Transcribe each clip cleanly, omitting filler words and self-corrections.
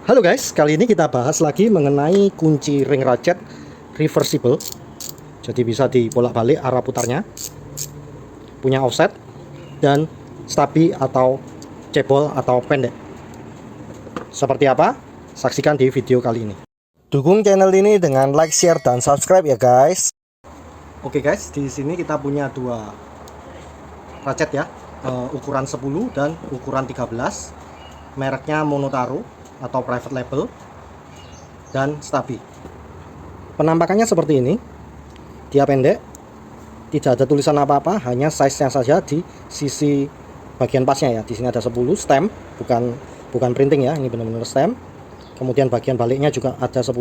Halo guys, kali ini kita bahas lagi mengenai kunci ring ratchet reversible. Jadi bisa dibolak-balik arah putarnya, punya offset, dan stabi atau cebol atau pendek. Seperti apa? Saksikan di video kali ini. Dukung channel ini dengan like, share, dan subscribe ya guys. Oke guys, di sini kita punya dua ratchet ya, ukuran 10 dan ukuran 13. Mereknya Monotaro atau private label dan stabi. Penampakannya seperti ini. Dia pendek, tidak ada tulisan apa-apa, hanya size-nya saja di sisi bagian pasnya ya. Di sini ada 10 stem, bukan printing ya, ini benar-benar stem. Kemudian bagian baliknya juga ada 10,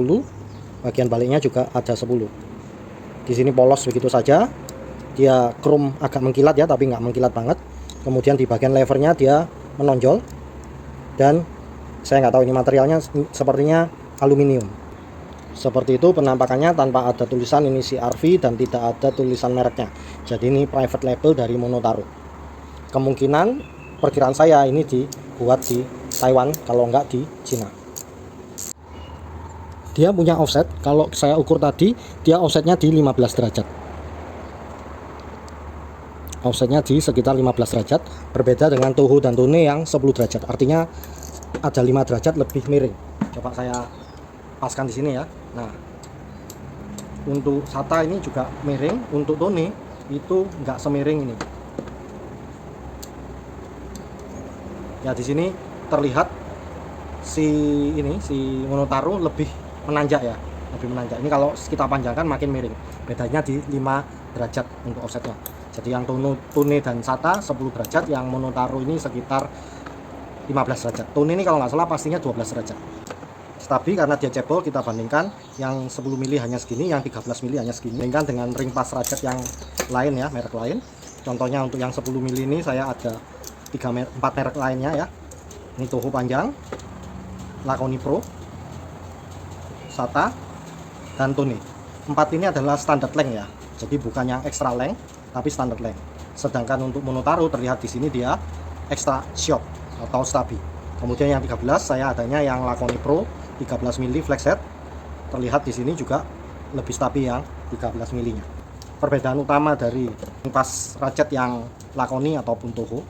bagian baliknya juga ada 10. Di sini polos begitu saja. Dia chrome agak mengkilat ya, tapi nggak mengkilat banget. Kemudian di bagian levernya dia menonjol, dan saya nggak tahu ini materialnya, sepertinya aluminium. Seperti itu penampakannya, tanpa ada tulisan ini CRV dan tidak ada tulisan mereknya. Jadi ini private label dari Monotaro. Kemungkinan perkiraan saya ini dibuat di Taiwan, kalau nggak di Cina. Dia punya offset, kalau saya ukur tadi dia offsetnya di 15 derajat. Offsetnya di sekitar 15 derajat, berbeda dengan Toho dan Tone yang 10 derajat. Artinya ada 5 derajat lebih miring. Coba saya paskan di sini ya. Nah, untuk SATA ini juga miring, untuk Tone itu nggak semiring ini. Ya, di sini terlihat si Monotaro lebih menanjak ya, lebih menanjak. Ini kalau kita panjangkan makin miring. Bedanya di 5 derajat untuk offsetnya. Jadi yang Tone dan SATA 10 derajat, yang Monotaro ini sekitar 15 derajat. Tone ini kalau nggak salah pastinya 12 derajat. Stabi karena dia cebol, kita bandingkan yang 10 mili hanya segini, yang 13 mili hanya segini. Bandingkan dengan ring pas ratchet yang lain ya, merek lain. Contohnya untuk yang 10 mili ini saya ada 4 merek lainnya ya. Ini Toho panjang, Laconi Pro, SATA, dan Tone. 4 ini adalah standard length ya. Jadi bukan yang extra length, tapi standard length. Sedangkan untuk Monotaro terlihat di sini dia extra short atau stabi. Kemudian yang 13 saya adanya yang Laconi Pro 13 mili flex head. Terlihat di sini juga lebih stabi yang 13 milinya. Perbedaan utama dari pas ratchet yang Laconi ataupun Toho,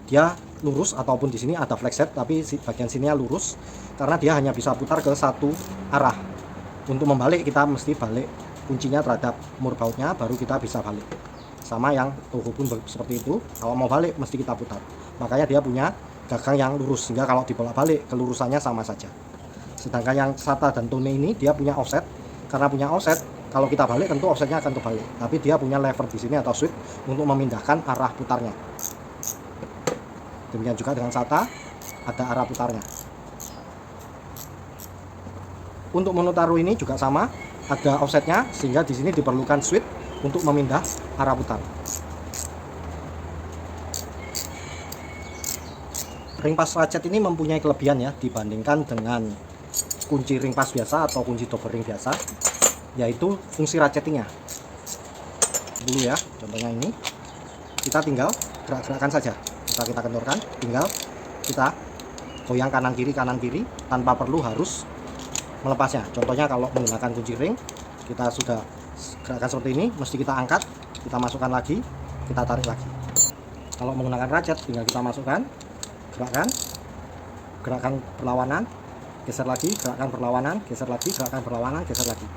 dia lurus, ataupun di sini ada flex head tapi bagian sininya lurus karena dia hanya bisa putar ke satu arah. Untuk membalik kita mesti balik kuncinya terhadap mur bautnya, baru kita bisa balik. Sama yang Toho pun seperti itu, kalau mau balik mesti kita putar. Makanya dia punya gagang yang lurus, sehingga kalau dibolak-balik kelurusannya sama saja. Sedangkan yang SATA dan Tone ini dia punya offset. Karena punya offset, kalau kita balik tentu offsetnya akan kebalik, tapi dia punya lever di sini atau switch untuk memindahkan arah putarnya. Demikian juga dengan SATA, ada arah putarnya. Untuk Monotaro ini juga sama, ada offsetnya, sehingga di sini diperlukan switch untuk memindah arah putar. Ring pas ratchet ini mempunyai kelebihan ya dibandingkan dengan kunci ring pas biasa atau kunci double ring biasa, yaitu fungsi ratchetingnya. Dulu ya, contohnya ini kita tinggal gerak-gerakan saja, kita kendorkan, tinggal kita goyang kanan kiri tanpa perlu harus melepasnya. Contohnya kalau menggunakan kunci ring, kita sudah gerakan seperti ini, mesti kita angkat, kita masukkan lagi, kita tarik lagi. Kalau menggunakan ratchet tinggal kita masukkan, gerakan berlawanan, geser lagi, gerakan berlawanan, geser lagi, gerakan berlawanan, geser lagi.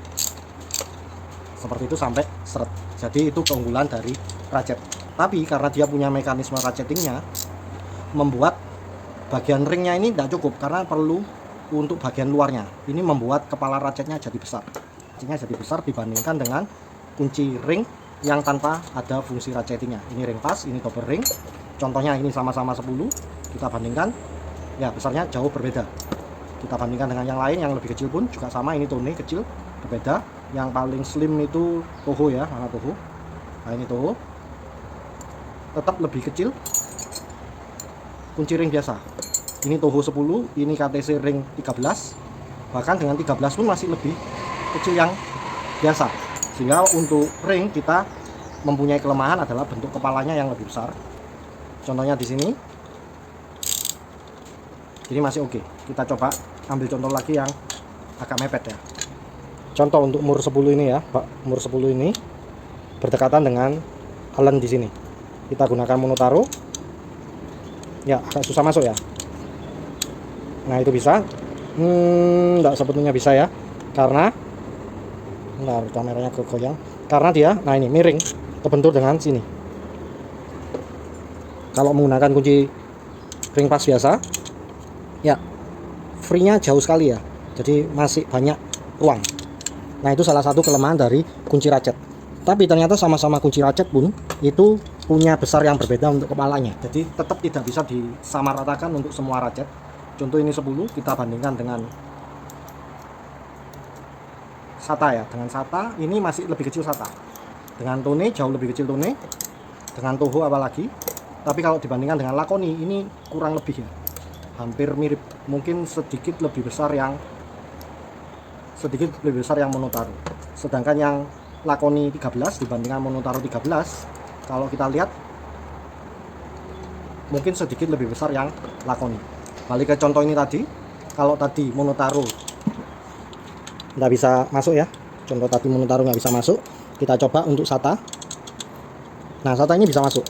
Seperti itu sampai seret. Jadi itu keunggulan dari ratchet. Tapi karena dia punya mekanisme ratchetingnya, membuat bagian ringnya ini tidak cukup, karena perlu untuk bagian luarnya. Ini membuat kepala ratchetnya jadi besar. Ratchetnya jadi besar dibandingkan dengan kunci ring yang tanpa ada fungsi ratchetingnya. Ini ring pas, ini double ring. Contohnya ini sama-sama 10, kita bandingkan, ya besarnya jauh berbeda. Kita bandingkan dengan yang lain yang lebih kecil pun juga sama, ini Tone kecil, berbeda. Yang paling slim itu Toho ya, mana Toho. Nah ini Toho, tetap lebih kecil kunci ring biasa. Ini Toho 10, ini KTC ring 13, bahkan dengan 13 pun masih lebih kecil yang biasa. Sehingga untuk ring kita mempunyai kelemahan adalah bentuk kepalanya yang lebih besar. Contohnya di sini, ini masih oke. Kita coba ambil contoh lagi yang agak mepet ya. Contoh untuk mur 10 ini ya, Pak. Mur 10 ini berdekatan dengan Allen di sini. Kita gunakan monotaro. Ya, agak susah masuk ya. Nah, itu bisa. Enggak sebetulnya bisa ya. Karena bentar, kameranya kegoyang. Karena dia, nah ini miring, kebentur dengan sini. Kalau menggunakan kunci ring pas biasa, ya free-nya jauh sekali ya. Jadi masih banyak ruang. Nah, itu salah satu kelemahan dari kunci ratchet. Tapi ternyata sama-sama kunci ratchet pun itu punya besar yang berbeda untuk kepalanya. Jadi tetap tidak bisa disamaratakan untuk semua ratchet. Contoh ini 10 kita bandingkan dengan SATA ya. Dengan SATA ini masih lebih kecil SATA. Dengan Tone jauh lebih kecil Tone. Dengan Toho apalagi. Tapi kalau dibandingkan dengan Lakoni ini kurang lebih ya. Hampir mirip. Mungkin sedikit lebih besar yang Monotaro. Sedangkan yang Lakoni 13 dibandingkan Monotaro 13, kalau kita lihat mungkin sedikit lebih besar yang Lakoni. Balik ke contoh ini tadi, kalau tadi Monotaro nggak bisa masuk ya, contoh tadi Monotaro nggak bisa masuk, kita coba untuk SATA. Nah, SATA ini bisa masuk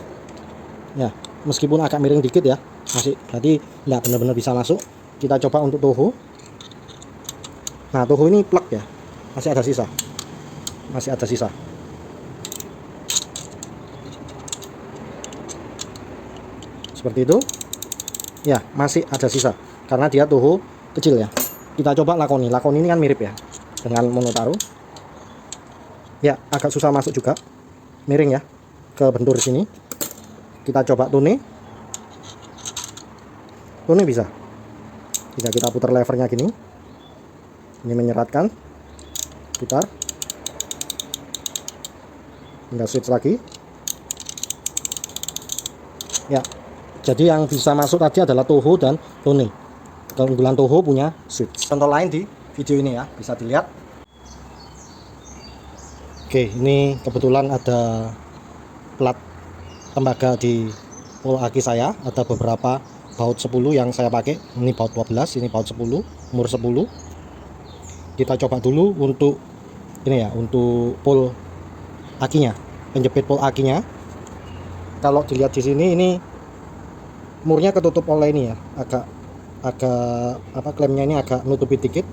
ya, meskipun agak miring dikit ya, masih berarti nggak benar-benar bisa masuk. Kita coba untuk Toho. Nah, Toho ini plug ya, masih ada sisa, seperti itu ya, masih ada sisa karena dia Toho kecil ya. Kita coba Lakoni ini kan mirip ya dengan Monotaro ya, agak susah masuk juga, miring ya, ke bentur sini. Kita coba Tone bisa. Jika kita putar levernya gini, ini menyeratkan, putar, tinggal switch lagi ya. Jadi yang bisa masuk tadi adalah Toho dan Tone. Keunggulan Toho punya switch. Contoh lain di video ini ya, bisa dilihat. Oke, ini kebetulan ada plat tembaga di pul aki saya. Ada beberapa baut 10 yang saya pakai. Ini baut 12, ini baut 10, umur 10. Kita coba dulu untuk ini ya, untuk pul akinya, penjepit pul akinya. Kalau dilihat di sini, ini murnya ketutup oleh ini ya, agak klemnya ini agak nutupi dikit.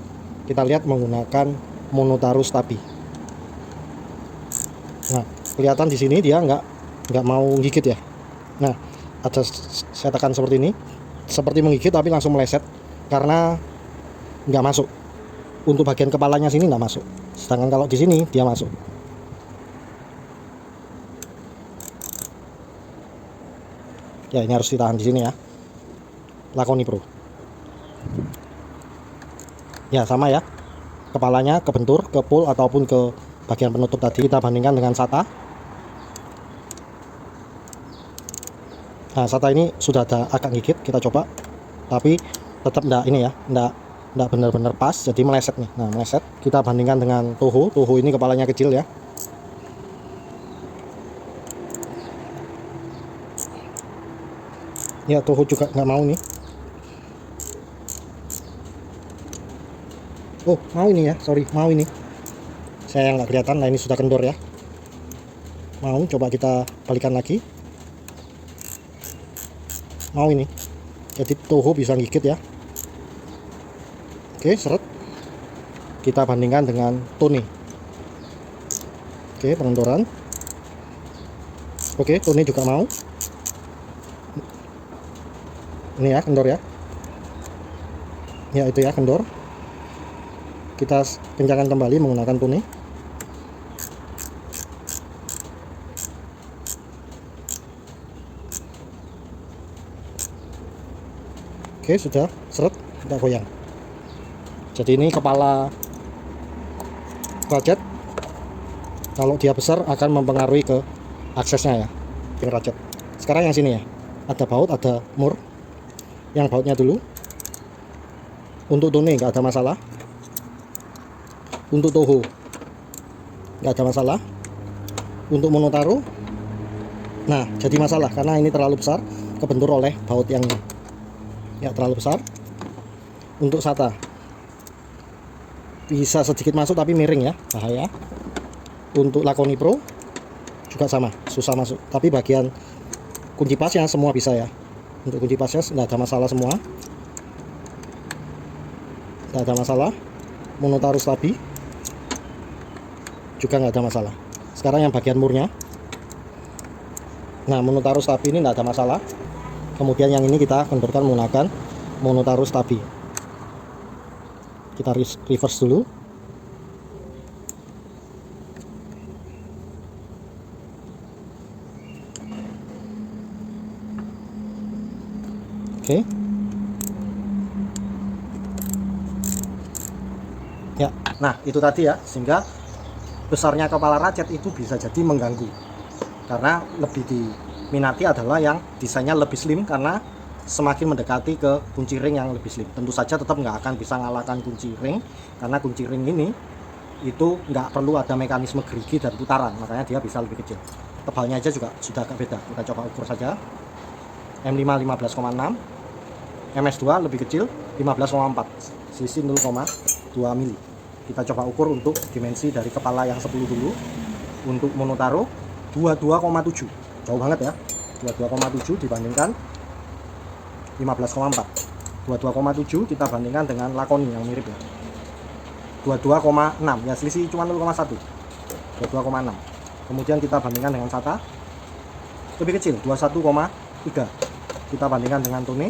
Kita lihat menggunakan Monotaro Stabi. Nah, kelihatan di sini dia nggak mau gigit ya. Nah, ada saya tekan seperti ini, seperti menggigit tapi langsung meleset karena nggak masuk. Untuk bagian kepalanya sini nggak masuk. Sedangkan kalau di sini dia masuk. Ya, ini harus ditahan di sini ya. Lakoni Pro. Ya, sama ya. Kepalanya kebentur ke pul ataupun ke bagian penutup tadi. Kita bandingkan dengan SATA. Nah, SATA ini sudah ada agak gigit, kita coba. Tapi tetap enggak ini ya, enggak benar-benar pas, jadi meleset nih. Nah, meleset. Kita bandingkan dengan Toho. Toho ini kepalanya kecil ya. Ya, Toho juga nggak mau nih. Oh, mau ini ya, sorry, mau ini. Saya nggak kelihatan, nah ini sudah kendor ya. Mau, coba kita balikan lagi. Mau ini. Jadi Toho bisa gigit ya. Oke, seret. Kita bandingkan dengan Tone. Oke, pengendoran. Oke, Tone juga mau. Ini ya, kendor ya. Ya, itu ya, kendor. Kita kencangkan kembali menggunakan Tone. Oke, sudah seret, kita goyang. Jadi ini kepala ratchet, kalau dia besar akan mempengaruhi ke aksesnya ya, pin ratchet. Sekarang yang sini ya, ada baut, ada mur. Yang bautnya dulu. Untuk Tone nggak ada masalah. Untuk Toho nggak ada masalah. Untuk Monotaro, nah jadi masalah karena ini terlalu besar, kebentur oleh baut yang ya terlalu besar. Untuk SATA bisa sedikit masuk tapi miring ya, bahaya. Untuk Laconi Pro juga sama, susah masuk, tapi bagian kunci pasnya semua bisa ya. Untuk kunci pasnya nggak ada masalah semua, nggak ada masalah. Monotaro Stabi juga nggak ada masalah. Sekarang yang bagian murnya, nah Monotaro Stabi ini nggak ada masalah. Kemudian yang ini kita konverkan menggunakan Monotaro Stabi. Kita reverse dulu. Oke. Ya, nah itu tadi ya, sehingga besarnya kepala ratchet itu bisa jadi mengganggu. Karena lebih diminati adalah yang desainnya lebih slim, karena semakin mendekati ke kunci ring yang lebih slim. Tentu saja tetap nggak akan bisa ngalahkan kunci ring, karena kunci ring ini itu nggak perlu ada mekanisme gerigi dan putaran, makanya dia bisa lebih kecil. Tebalnya aja juga sudah agak beda. Kita coba ukur saja. M5 15,6, MS2 lebih kecil 15,4, selisih 0,2 mili. Kita coba ukur untuk dimensi dari kepala yang 10 dulu. Untuk Monotaro 22,7, jauh banget ya. 22,7 dibandingkan 15,4. 22,7 kita bandingkan dengan Laconi yang mirip ya. 22,6 ya, selisih cuma 0,1. 22,6. Kemudian kita bandingkan dengan SATA, lebih kecil 21,3. Kita bandingkan dengan Tone,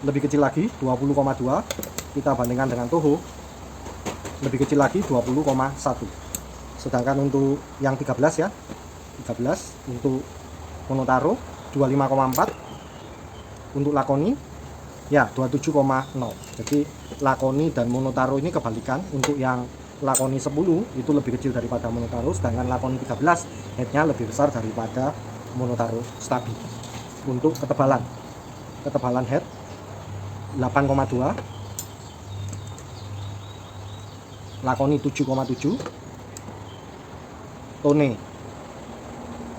lebih kecil lagi 20,2. Kita bandingkan dengan Toho, lebih kecil lagi 20,1. Sedangkan untuk yang 13 ya, 13 untuk Monotaro 25,4. Untuk Laconi ya 27,0. Jadi Laconi dan Monotaro ini kebalikan. Untuk yang Laconi 10 itu lebih kecil daripada Monotaro, sedangkan Laconi 13 headnya lebih besar daripada Monotaro Stabi. Untuk ketebalan head 8,2, Laconi 7,7, Tone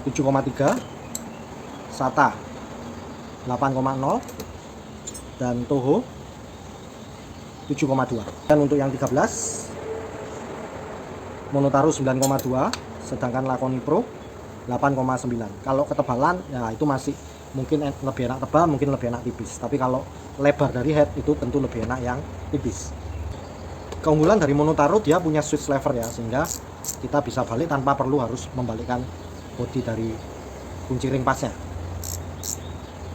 7,3, SATA 8,0, dan Toho 7,2. Dan untuk yang 13 Monotaro 9,2, sedangkan Laconi Pro 8,9. Kalau ketebalan ya itu masih mungkin lebih enak tebal, mungkin lebih enak tipis. Tapi kalau lebar dari head itu tentu lebih enak yang tipis. Keunggulan dari Monotaro, dia punya switch lever ya, sehingga kita bisa balik tanpa perlu harus membalikkan bodi dari kunci ring pasnya.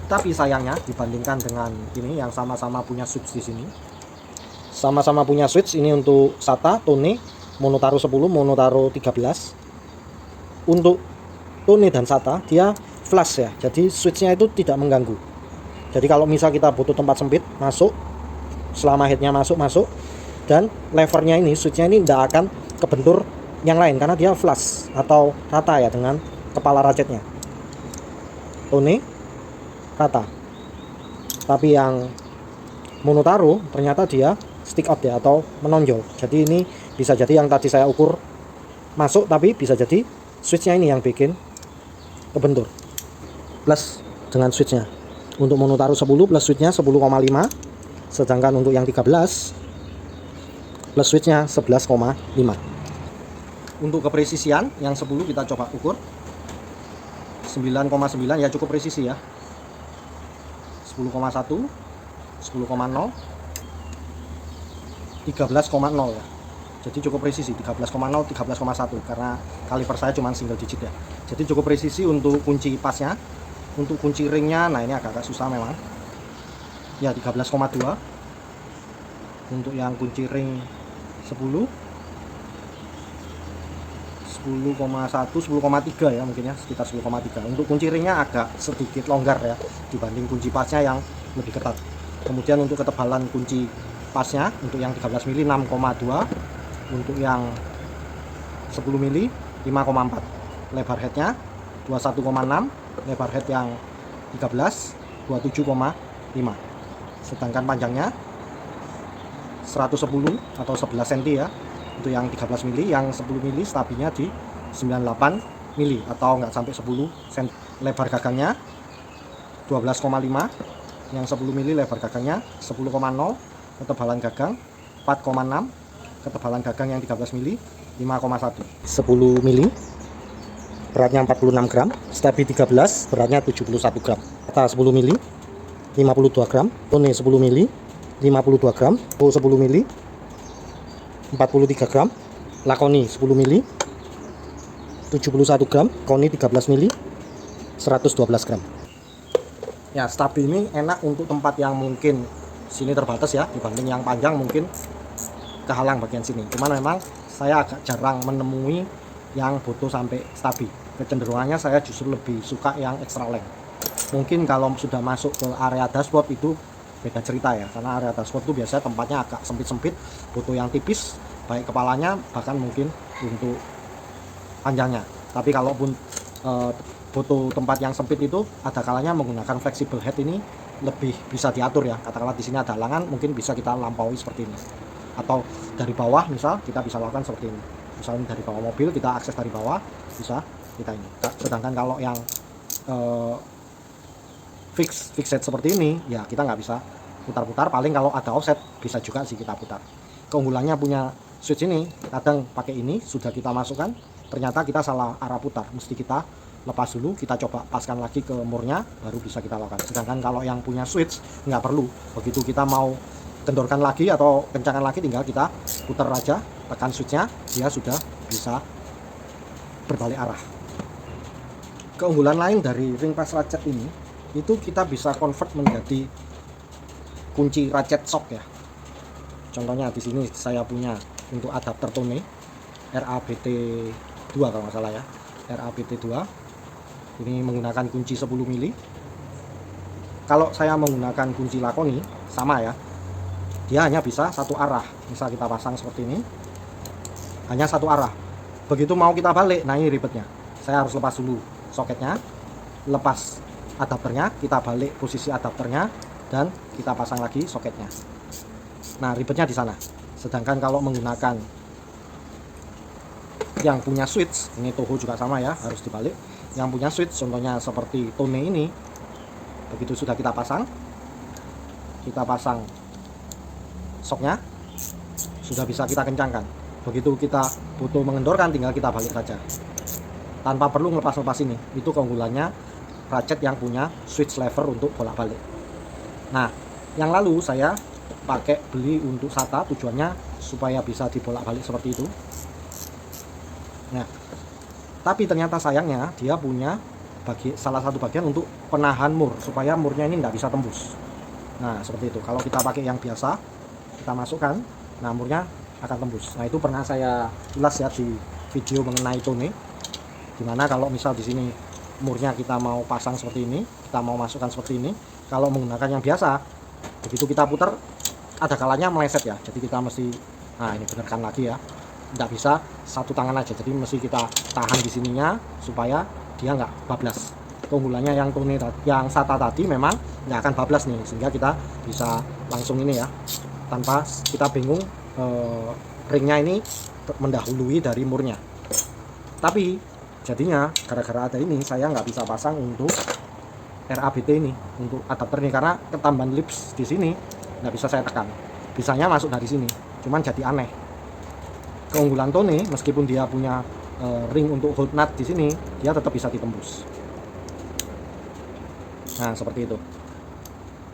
Tapi sayangnya dibandingkan dengan ini yang sama-sama punya switch di sini, sama-sama punya switch ini untuk SATA, Tone, Monotaro 10, Monotaro 13. Untuk Tone dan SATA dia flush ya, jadi switchnya itu tidak mengganggu. Jadi kalau misal kita butuh tempat sempit masuk, selama headnya masuk, dan levernya ini, switchnya ini tidak akan kebentur yang lain karena dia flush atau rata ya dengan kepala ratchetnya. Tone rata. Tapi yang Monotaro ternyata dia stick out ya, atau menonjol. Jadi ini bisa jadi yang tadi saya ukur masuk, tapi bisa jadi switchnya ini yang bikin kebentur. Plus dengan switchnya. Untuk Monotaro 10 plus switchnya 10,5, sedangkan untuk yang 13 plus switchnya 11,5. Untuk kepresisian yang 10 kita coba ukur 9,9 ya, cukup presisi ya. 10,1, 10,0, 13,0 ya. Jadi cukup presisi 13,0, 13,1 karena kaliper saya cuma single digit ya. Jadi cukup presisi untuk kunci pasnya. Untuk kunci ringnya, nah ini agak susah memang. Ya 13,2. Untuk yang kunci ring 10, 10,1, 10,3 ya mungkin ya, sekitar 10,3. Untuk kunci ringnya agak sedikit longgar ya dibanding kunci pasnya yang lebih ketat. Kemudian untuk ketebalan kunci pasnya, untuk yang 13 mili 6,2, untuk yang 10 mili 5,4. Lebar headnya 21,6, lebar head yang 13 27,5. Sedangkan panjangnya 110 atau 11 cm ya. Untuk yang 13 mili, yang 10 mili stabinya di 98 mili atau nggak sampai 10 cm. Lebar gagangnya 12,5, yang 10 mili lebar gagangnya 10,0, ketebalan gagang 4,6, ketebalan gagang yang 13 mili 5,1, 10 mili beratnya 46 gram, Stabi 13 beratnya 71 gram, Kata 10 mili 52 gram, Tone 10 mili 52 gram, O 10 mili 43 gram, Lakoni 10 mili 71 gram, Koni 13 mili 112 gram. Ya, Stabi ini enak untuk tempat yang mungkin sini terbatas ya, dibanding yang panjang mungkin kehalang bagian sini. Cuman memang saya agak jarang menemui yang butuh sampai Stabi. Kecenderungannya saya justru lebih suka yang extra length. Mungkin kalau sudah masuk ke area dashboard itu beda cerita ya, karena area dashboard itu biasanya tempatnya agak sempit-sempit, butuh yang tipis, baik kepalanya bahkan mungkin untuk panjangnya. Tapi kalaupun butuh tempat yang sempit itu, ada kalanya menggunakan flexible head ini lebih bisa diatur ya. Katakanlah di sini ada halangan, mungkin bisa kita lampaui seperti ini. Atau dari bawah misal kita bisa lakukan seperti ini. Misalnya dari bawah mobil kita akses dari bawah, bisa kita ini. Sedangkan kalau yang fix head seperti ini ya kita nggak bisa putar-putar, paling kalau ada offset bisa juga sih kita putar. Keunggulannya punya switch ini, kadang pakai ini sudah kita masukkan, ternyata kita salah arah putar, mesti kita lepas dulu, kita coba paskan lagi ke murnya, baru bisa kita lakukan. Sedangkan kalau yang punya switch nggak perlu, begitu kita mau kendorkan lagi atau kencangkan lagi, tinggal kita putar aja, tekan switchnya, dia sudah bisa berbalik arah. Keunggulan lain dari ring pass ratchet ini, itu kita bisa convert menjadi kunci ratchet shock ya. Contohnya di sini saya punya untuk adapter Tone RABT2 kalau nggak salah ya, RABT2 ini menggunakan kunci 10 mili. Kalau saya menggunakan kunci Lakoni sama ya, dia hanya bisa satu arah. Misal kita pasang seperti ini, hanya satu arah. Begitu mau kita balik, nah ini ribetnya, saya harus lepas dulu soketnya, lepas adapternya, kita balik posisi adapternya, dan kita pasang lagi soketnya. Nah ribetnya di sana. Sedangkan kalau menggunakan yang punya switch, ini Toho juga sama ya, harus dibalik. Yang punya switch contohnya seperti Tone ini, begitu sudah kita pasang soknya, sudah bisa kita kencangkan. Begitu kita butuh mengendorkan, tinggal kita balik saja tanpa perlu ngelepas-lepas ini. Itu keunggulannya ratchet yang punya switch lever untuk bolak-balik. Nah yang lalu saya pakai beli untuk SATA, tujuannya supaya bisa dibolak-balik seperti itu. Nah tapi ternyata sayangnya dia punya salah satu bagian untuk penahan mur, supaya murnya ini nggak bisa tembus. Nah seperti itu. Kalau kita pakai yang biasa, kita masukkan, nah murnya akan tembus. Nah itu pernah saya ulas ya di video mengenai Tone, dimana kalau misal di sini murnya kita mau pasang seperti ini, kita mau masukkan seperti ini, kalau menggunakan yang biasa, begitu kita putar ada kalanya meleset ya. Jadi kita mesti, nah ini benerkan lagi ya, nggak bisa satu tangan aja, jadi mesti kita tahan di sininya supaya dia nggak bablas. Keunggulannya yang Tone yang SATA tadi memang nggak akan bablas nih, sehingga kita bisa langsung ini ya, tanpa kita bingung ringnya ini mendahului dari murnya. Tapi jadinya gara-gara ada ini saya nggak bisa pasang untuk RABT ini, untuk adapter ini, karena ketambahan lips di sini nggak bisa saya tekan, bisanya masuk dari sini, cuman jadi aneh. Keunggulan Tone meskipun dia punya ring untuk hold nut di sini, dia tetap bisa ditembus. Nah seperti itu.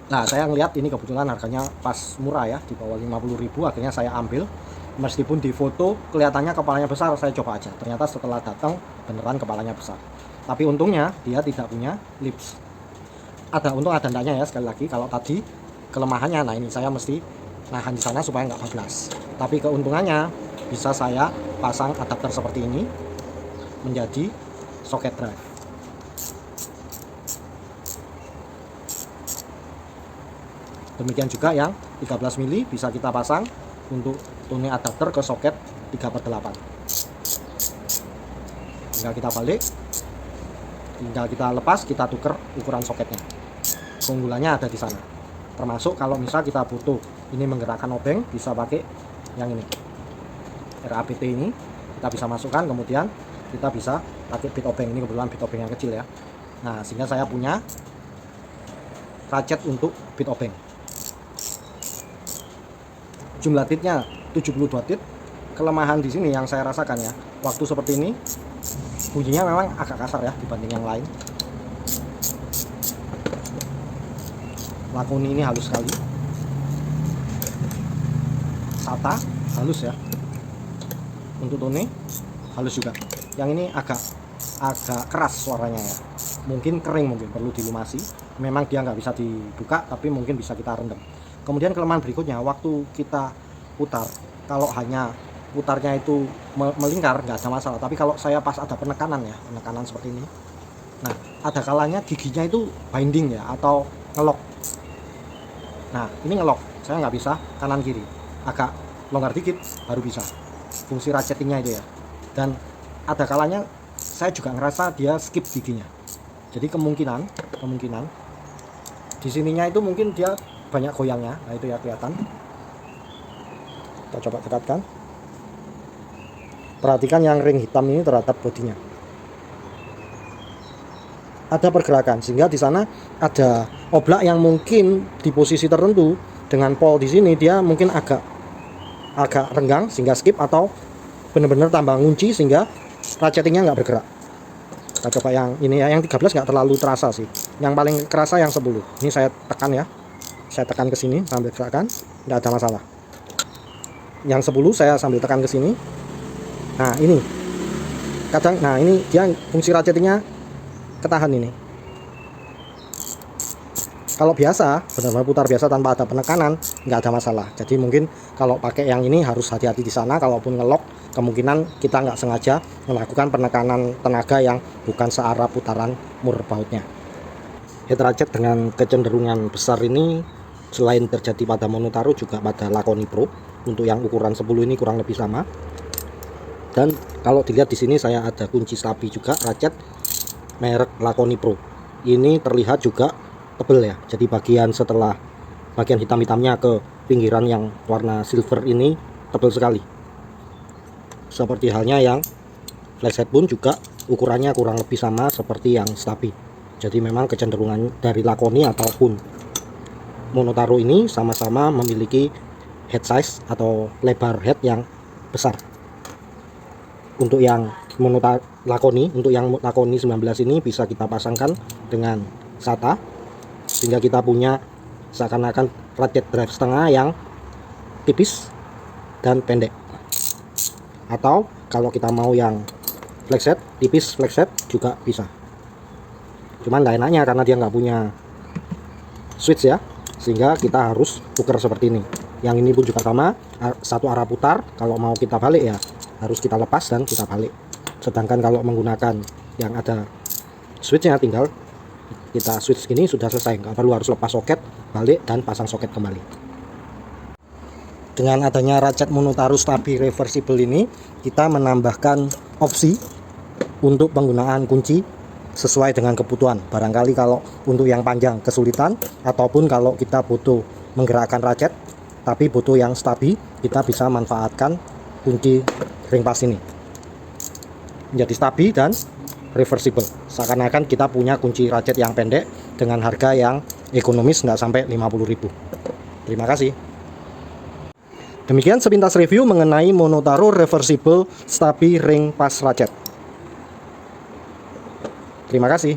Nah saya ngelihat ini kebetulan harganya pas murah ya, di bawah 50.000, akhirnya saya ambil. Meskipun di foto kelihatannya kepalanya besar, saya coba aja, ternyata setelah datang beneran kepalanya besar. Tapi untungnya dia tidak punya lips. Ada untung ada enggaknya ya, sekali lagi. Kalau tadi kelemahannya, nah ini saya mesti nahan di sana supaya nggak bablas. Tapi keuntungannya bisa saya pasang adapter seperti ini menjadi socket drive. Demikian juga yang 13 mili bisa kita pasang untuk Tone adapter ke soket 3/8. Tinggal kita balik, tinggal kita lepas, kita tuker ukuran soketnya. Keunggulannya ada di sana. Termasuk kalau misal kita butuh ini menggerakkan obeng, bisa pakai yang ini, RABT ini, kita bisa masukkan, kemudian kita bisa pakai bit obeng. Ini kebetulan bit obeng yang kecil ya. Nah sehingga saya punya ratchet untuk bit obeng. Jumlah titnya 72 tit, kelemahan di sini yang saya rasakan ya, waktu seperti ini bunyinya memang agak kasar ya dibanding yang lain. Lakoni ini halus sekali, SATA halus ya, untuk tone halus juga. Yang ini agak keras suaranya ya, mungkin kering, mungkin perlu dilumasi. Memang dia nggak bisa dibuka, tapi mungkin bisa kita rendam. Kemudian kelemahan berikutnya, waktu kita putar, kalau hanya putarnya itu melingkar nggak ada masalah, tapi kalau saya pas ada penekanan ya, penekanan seperti ini, nah ada kalanya giginya itu binding ya, atau ngelok. Nah ini ngelok, saya nggak bisa kanan kiri, agak longgar dikit baru bisa fungsi ratchetingnya itu ya. Dan ada kalanya saya juga ngerasa dia skip giginya, jadi kemungkinan di sininya itu mungkin dia banyak goyangnya. Nah itu ya kelihatan. Kita coba dekatkan, perhatikan yang ring hitam ini terhadap bodinya ada pergerakan, sehingga di sana ada oblak yang mungkin di posisi tertentu dengan pol di sini dia mungkin agak renggang sehingga skip, atau benar-benar tambah ngunci sehingga ratchetingnya nggak bergerak. Kita coba yang ini ya, yang 13 nggak terlalu terasa sih, yang paling kerasa yang 10. Ini saya tekan ya, saya tekan ke sini sambil gerakan, nggak ada masalah. Yang 10 saya sambil tekan ke sini. Nah ini kadang, nah ini dia fungsi ratchetingnya ketahan ini. Kalau biasa benar-benar putar biasa tanpa ada penekanan nggak ada masalah. Jadi mungkin kalau pakai yang ini harus hati-hati di sana. Kalaupun ngelok, kemungkinan kita nggak sengaja melakukan penekanan tenaga yang bukan searah putaran mur bautnya. Head ratchet dengan kecenderungan besar ini selain terjadi pada Monotaro juga pada Lakoni Pro. Untuk yang ukuran 10 ini kurang lebih sama. Dan kalau dilihat di sini saya ada kunci stabi juga ratchet merek Lakoni Pro. Ini terlihat juga tebel ya, jadi bagian setelah bagian hitam-hitamnya ke pinggiran yang warna silver ini tebal sekali. Seperti halnya yang flashhead pun juga ukurannya kurang lebih sama seperti yang stabi. Jadi memang kecenderungan dari Lakoni ataupun Monotaro ini sama-sama memiliki head size atau lebar head yang besar. Untuk yang Lakoni 19 ini bisa kita pasangkan dengan SATA, sehingga kita punya seakan-akan ratchet drive setengah yang tipis dan pendek. Atau kalau kita mau yang flexhead, tipis flexhead juga bisa. Cuman nggak enaknya karena dia nggak punya switch ya, sehingga kita harus putar seperti ini. Yang ini pun juga sama, satu arah putar. Kalau mau kita balik ya harus kita lepas dan kita balik. Sedangkan kalau menggunakan yang ada switchnya, tinggal kita switch gini sudah selesai, nggak perlu harus lepas soket, balik dan pasang soket kembali. Dengan adanya ratchet Monotaro stabi reversible ini, kita menambahkan opsi untuk penggunaan kunci sesuai dengan kebutuhan. Barangkali kalau untuk yang panjang kesulitan, ataupun kalau kita butuh menggerakkan ratchet tapi butuh yang stabi, kita bisa manfaatkan kunci ring pas ini menjadi stabi dan reversible. Seakan-akan kita punya kunci ratchet yang pendek dengan harga yang ekonomis, nggak sampai 50.000. Terima kasih. Demikian sepintas review mengenai Monotaro reversible stabi ring pas ratchet. Terima kasih.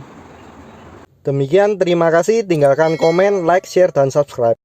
Demikian, terima kasih. Tinggalkan komen, like, share, dan subscribe.